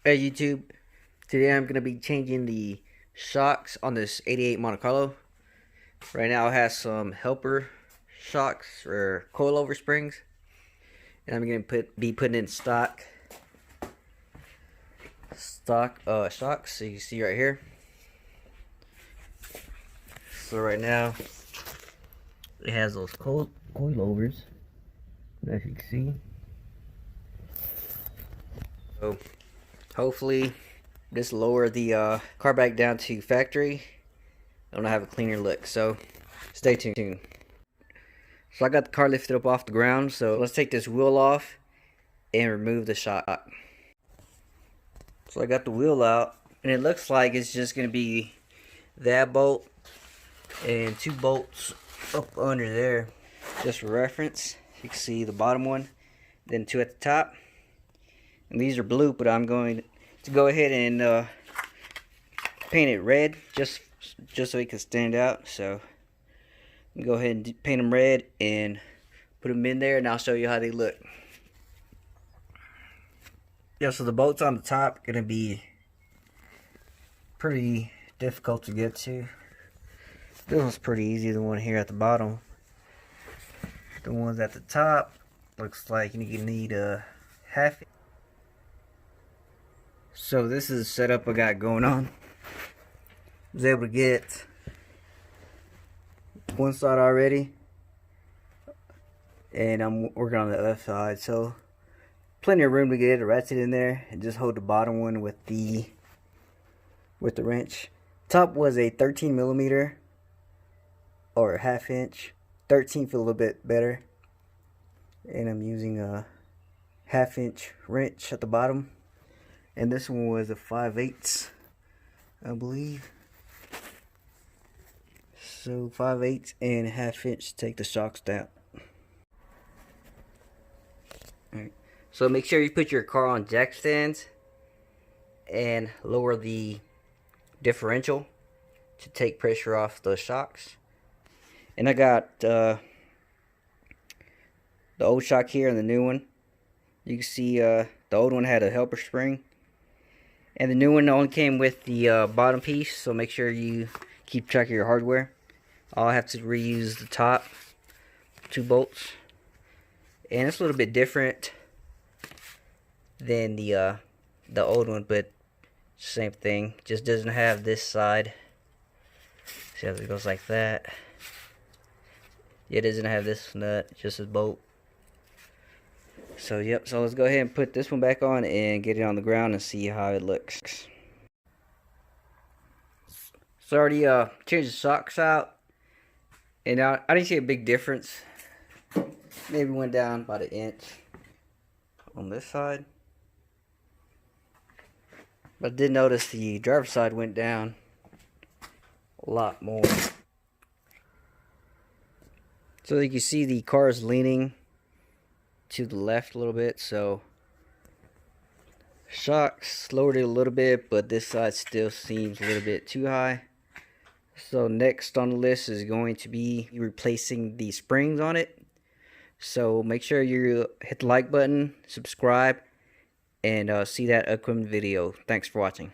Hey YouTube, today I'm going to be changing the shocks on this 88 Monte Carlo. Right now it has some helper shocks or coilover springs, and I'm going to be putting in stock shocks, so you can see right here. So right now it has those coilovers, as you can see. So hopefully this lower the car back down to factory. I'm gonna have a cleaner look, so stay tuned. So I got the car lifted up off the ground, so let's take this wheel off and remove the shock. So I got the wheel out, and it looks like it's just gonna be that bolt and two bolts up under there, just for reference. You can see the bottom one, then two at the top, and these are blue, but I'm going to go ahead and paint it red just so it can stand out. So go ahead and paint them red and put them in there, and I'll show you how they look. Yeah, so the bolts on the top gonna be pretty difficult to get to. This one's pretty easy. The one here at the bottom, the ones at the top, looks like you need a half. So this is the setup I got going on. I was able to get one side already, and I'm working on the other side, so plenty of room to get a ratchet in there and just hold the bottom one with the wrench. Top was a 13mm or a half inch. 13 feel a little bit better, and I'm using a half-inch wrench at the bottom, and this one was a 5/8, I believe. So 5/8 and a half-inch to take the shocks down. Alright, so make sure you put your car on jack stands and lower the differential to take pressure off the shocks. And I got the old shock here and the new one. You can see the old one had a helper spring, and the new one only came with the bottom piece, so make sure you keep track of your hardware. I'll have to reuse the top two bolts, and it's a little bit different than the old one, but same thing. Just doesn't have this side. See how it goes like that. It doesn't have this nut, just a bolt. So yep, so let's go ahead and put this one back on and get it on the ground and see how it looks. So I already changed the shocks out, and I didn't see a big difference. Maybe went down about an inch on this side, but I did notice the driver's side went down a lot more. So you can see the car is leaning to the left a little bit, so shocks lowered it a little bit, but this side still seems a little bit too high. So next on the list is going to be replacing the springs on it. So make sure you hit the like button, subscribe, and see that upcoming video. Thanks for watching.